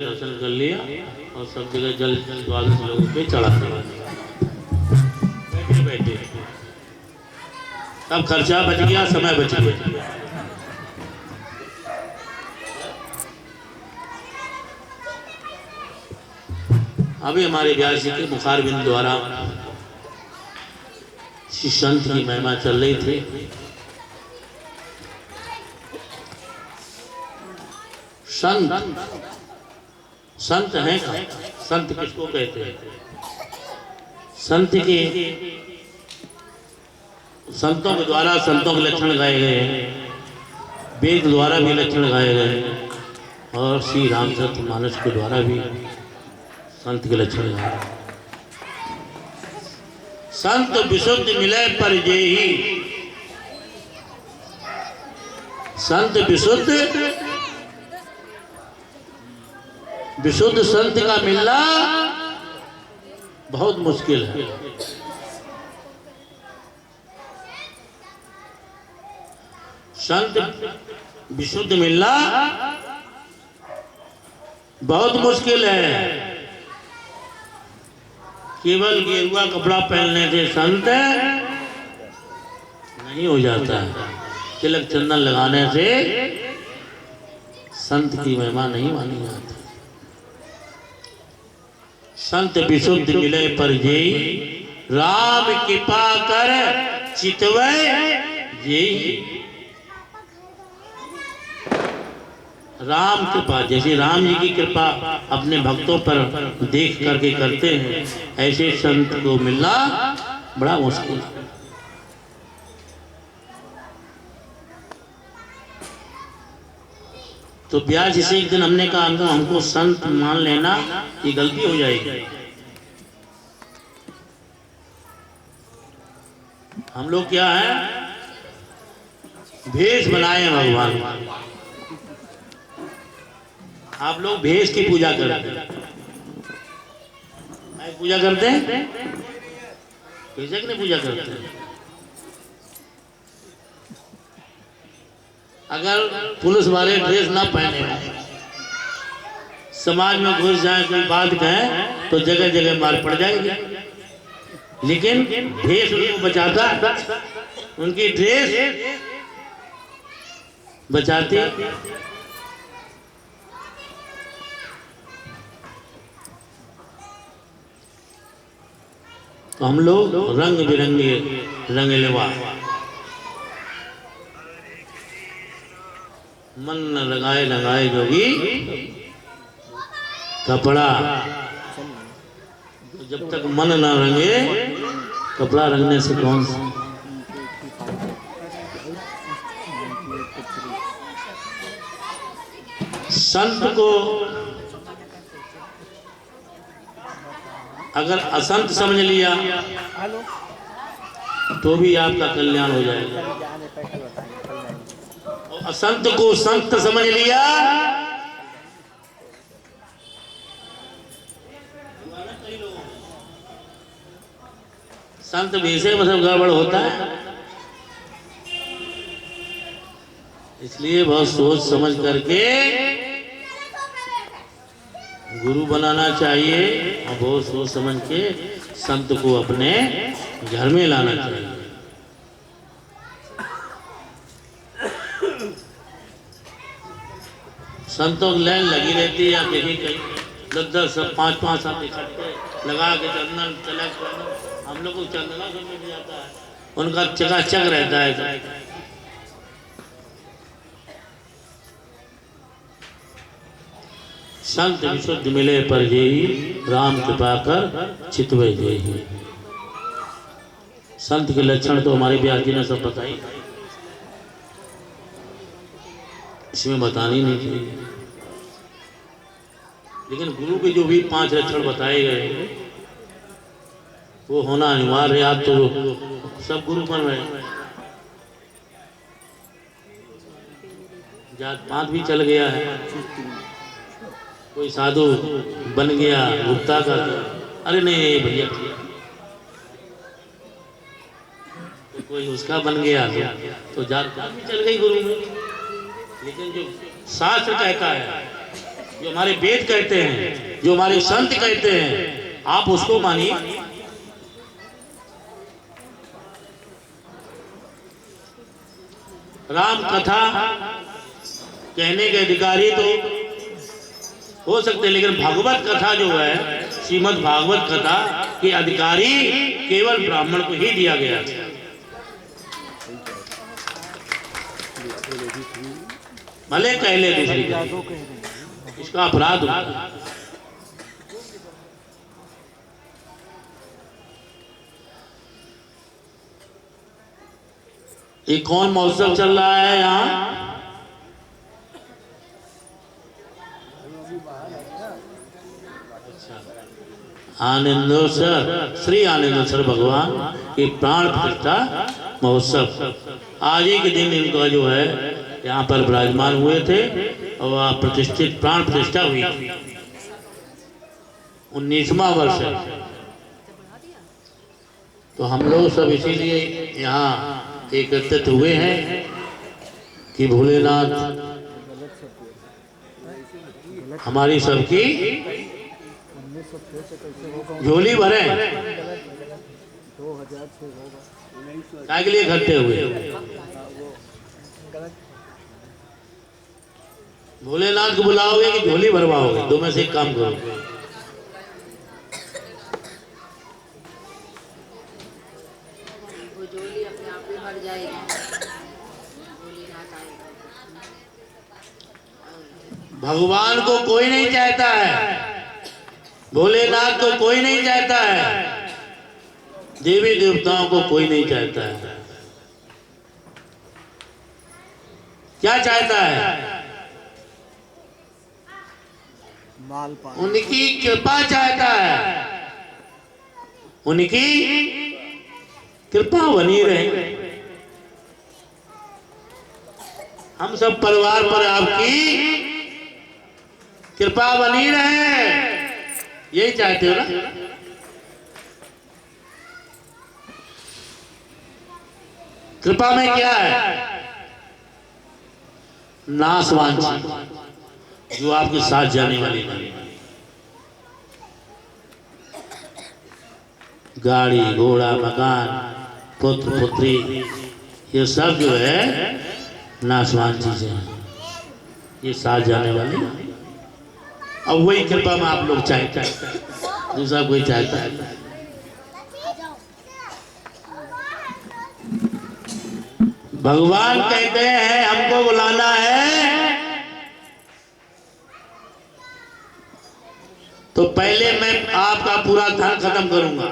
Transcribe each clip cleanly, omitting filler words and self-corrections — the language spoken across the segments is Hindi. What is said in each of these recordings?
दर्शन कर लिया और सब जगह जल 12 लोगों पे चढ़ा दिया। बैठे बैठे तब खर्चा बच गया, समय बच गया। अभी हमारे व्यास जी के मुखारबिंद द्वारा श्री संत की महिमा चल रही थी। संत हैं का? संत किसको कहते हैं? संत के संतों के द्वारा संतों के लक्षण गाए गए हैं, वेद द्वारा भी लक्षण गाए गए हैं और श्री रामचरित मानस के द्वारा भी संत के लक्षण गाए गए। संत विशुद्ध मिले पर जेहि, संत विशुद्ध संत का मिलना बहुत मुश्किल है। संत विशुद्ध मिलना बहुत मुश्किल है। केवल गेरुआ कपड़ा पहनने से संत नहीं हो जाता है। तिलक चंदन लगाने से संत की महिमा नहीं मानी जाती। संत विशुद्ध मिले पर जेहि, राम कृपा कर चितवै जेहि। राम कृपा, जैसे राम जी की कृपा अपने भक्तों पर देख करके करते हैं, ऐसे संत को मिलना बड़ा मुश्किल है। तो ब्याज से एक दिन हमने कहा हमको संत मान लेना, ये गलती हो जाएगी। हम लोग क्या है, भेष बनाए हैं भगवान। आप लोग भेष की पूजा करते हैं, पूजा करते हैं, भेषक ने पूजा करते हैं। अगर पुलिस वाले ड्रेस ना पहने, समाज में घुस जाए, कोई बात कहे तो जगह जगह मार पड़ जाएगी। लेकिन ड्रेस उनको बचाता, उनकी ड्रेस बचाती। तो हम लोग रंग बिरंगे रंग लेवा, मन न लगाए लगाए जोगी कपड़ा। तो जब तक मन न रंगे, कपड़ा रंगने से कौन सा। संत को अगर असंत समझ लिया तो भी आपका कल्याण हो जाएगा, और असंत को संत समझ लिया संत भी से मतलब गड़बड़ होता है। इसलिए बहुत सोच समझ करके गुरु बनाना चाहिए और बहुत सोच समझ के संत को अपने घर में लाना चाहिए। संतों की लाइन लगी रहती है, आप देखिए कहीं 10-10 सब 5-5 साथ इकट्ठे लगा के चंदन तिलक, हम लोग को चंदना समझ जाता है, उनका चकाचक रहता है। संत विशुद्ध मिले पर जेहि, राम कृपा कर चितवै जेहि। संत के लक्षण तो हमारे व्यास जी ने सब बताई, इसमें बतानी नहीं चाहिए। लेकिन गुरु के जो भी 5 लक्षण बताए गए वो होना अनिवार्य है। आप तो सब गुरु बन रहे हैं, जात पात भी चल गया है, कोई साधु बन गया गुप्ता का, अरे नहीं भैया, तो कोई उसका बन गया तो जात पात भी चल गई गुरु में। लेकिन जो शास्त्र कहता है जो हमारे वेद कहते हैं, जो हमारे संत कहते हैं, आप उसको मानिए। राम कथा कहने के अधिकारी तो हो सकते हैं, लेकिन भागवत कथा जो है, श्रीमद् भागवत कथा के अधिकारी केवल ब्राह्मण को ही दिया गया है। भले कह ले दूसरी का, इसका अपराध होगा। ये कौन महोत्सव चल रहा है यहाँ? आनंदोत्सव, श्री आनंदोत्सव भगवान के प्राण प्रतिष्ठा महोत्सव। आज ही के दिन इनका जो है यहाँ पर विराजमान हुए थे और वह प्रतिष्ठित प्राण प्रतिष्ठा हुई। 19वां वर्ष है। तो हम लोग सब इसीलिए यहाँ एकत्रित हुए हैं कि भोलेनाथ हमारी सबकी झोली भरे। क्या के लिए इकट्ठे हुए? भोलेनाथ को बुलाओगे कि झोली भरवाओगे? दो में से एक काम करो। झोली अपने आप ही भर जाएगी। भगवान को कोई नहीं चाहता है, भोलेनाथ को कोई नहीं चाहता है, देवी देवताओं को कोई नहीं चाहता है। क्या चाहता है? उनकी कृपा चाहता है, उनकी कृपा बनी रहे। हम सब परिवार पर आपकी कृपा बनी रहे, यही चाहते हो ना? कृपा में क्या है? नाशवांछी, जो आपके साथ जाने वाली नहीं। गाड़ी घोड़ा मकान पुत्र पुत्री ये सब जो है नाशवान चीजें हैं, ये साथ जाने वाली। अब वही कृपा में आप लोग चाहते हैं, दूसरा कोई चाहता है? भगवान कहते हैं हमको बुलाना है तो पहले मैं आपका पूरा धन खत्म करूंगा,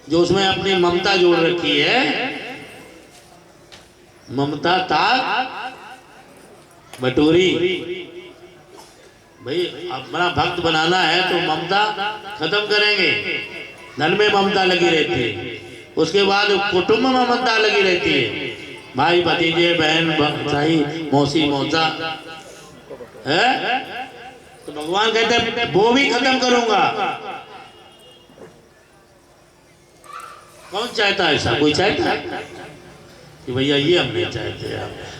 जो उसमें अपनी ममता जोड़ रखी है। ममता ताक बटोरी। भाई अपना भक्त बनाना है तो ममता खत्म करेंगे। धन में ममता लगी रहती है, उसके बाद कुटुंब में ममता लगी रहती है, भाई भतीजे बहन भाई मौसी मौसा है। तो भगवान कहते हैं वो भी खत्म करूंगा। कौन चाहता है ऐसा? कोई चाहता है कि भैया ये हम नहीं चाहते,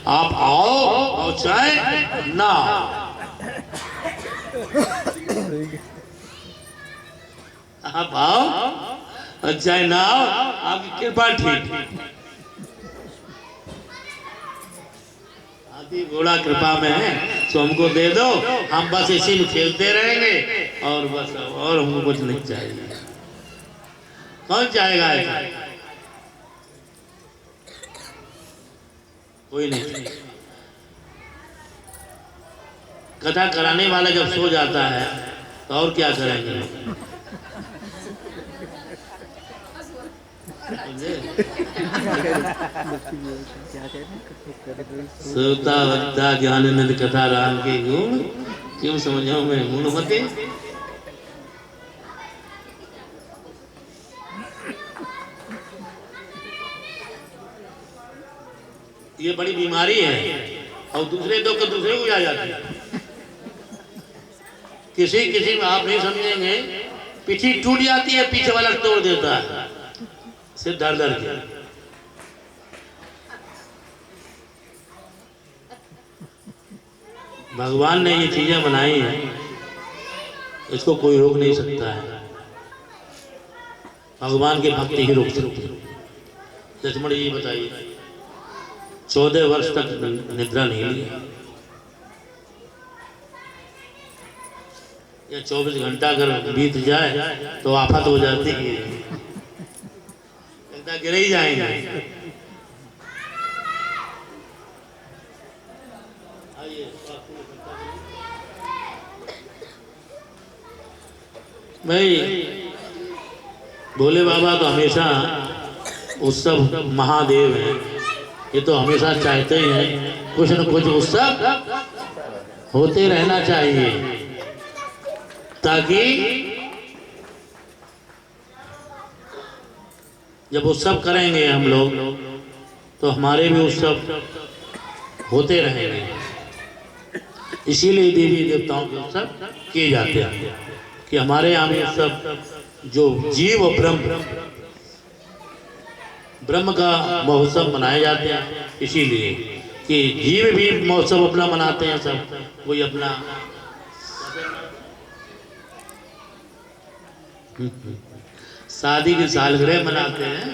आप आओ और चाहे ना आप आओ और चाहे ना आओ, आपकी कृपा ठीक। हाथी घोड़ा कृपा में है तो हमको दे दो, हम बस इसी में खेलते रहेंगे और बस, और हमको कुछ नहीं चाहिए। कौन चाहेगा ऐसा? कोई नहीं। कथा कराने वाला जब सो जाता है तो और क्या करेंगे? सोता वक्ता ज्ञानानंद कथा राम के गुण, क्यों समझो मैं गुणमते। ये बड़ी बीमारी है और दूसरे दो को दूसरे को आ जाती है। किसी किसी में आप नहीं समझेंगे, पीठी टूट जाती है, पीछे वाला तोड़ देता है सिर्फ डर डर के। भगवान ने ये चीजें बनाई हैं, इसको कोई रोक नहीं सकता है। भगवान की भक्ति ही रोक सकती है। लक्ष्मण जी बताइए, 14 वर्ष तक निद्रा नहीं लिया, या 24 घंटा अगर बीत जाए तो आफत हो जाती है, लगता गिर ही जाएंगे। भाई भोले बाबा तो हमेशा उत्सव महादेव हैं, ये तो हमेशा चाहते ही हैं कुछ न कुछ उत्सव होते रहना चाहिए, ताकि जब उत्सव करेंगे हम लोग तो हमारे भी उत्सव होते रहेंगे। इसीलिए देवी देवताओं के उत्सव किए जाते हैं कि हमारे यहाँ भी उत्सव जो जीव और ब्रह्म का महोत्सव मनाए जाते हैं, इसीलिए कि जीव भी महोत्सव अपना मनाते हैं, सब कोई अपना। शादी की सालगिरह मनाते हैं,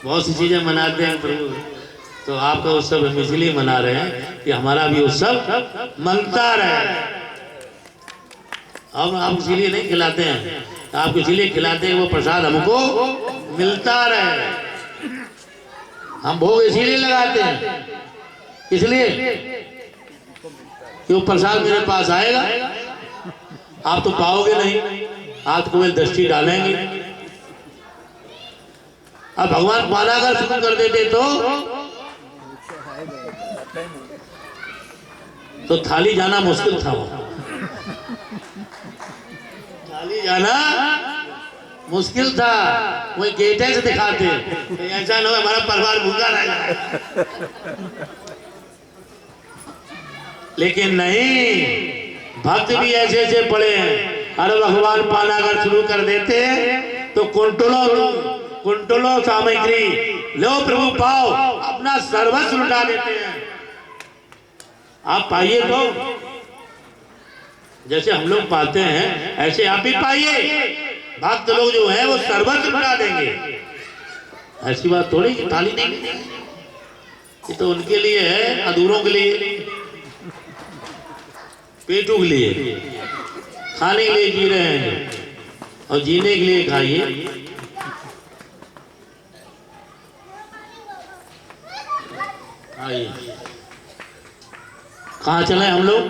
बहुत सी चीजें मनाते हैं प्रभु, तो आपका उत्सव हम इसलिए मना रहे हैं कि हमारा भी उत्सव मनता रहे। हम आप इसीलिए नहीं खिलाते हैं, आपको इसीलिए खिलाते हैं वो प्रसाद हमको मिलता रहे। हम भोग इसीलिए लगाते हैं, इसलिए कि वो प्रसाद मेरे पास आएगा, आप तो पाओगे नहीं, आप को मेरी दृष्टि डालेंगे। अब भगवान पाना अगर शुरू कर देते तो थाली जाना मुश्किल था, वो थाली जाना मुश्किल था, वो गेटे से दिखाते ऐसा ना हो हमारा परिवार भूखा रह जाए। लेकिन नहीं, भक्त भी ऐसे ऐसे पड़े हैं, अरे भगवान पाना अगर शुरू कर देते तो कुंटलों सामग्री लो प्रभु पाओ, अपना सर्वस्व लुटा देते हैं। आप पाइए तो जैसे हम लोग पाते हैं ऐसे आप भी पाइए। भक्त लोग जो है वो सर्वस्व लुटा देंगे, ऐसी बात थोड़ी कि थाली नहीं मिलेगी, ये तो उनके लिए है, अधूरों के लिए, पेटों के लिए, खाने के लिए जी रहे हैं और जीने के लिए खाइए। आइए, कहाँ चले हम लोग?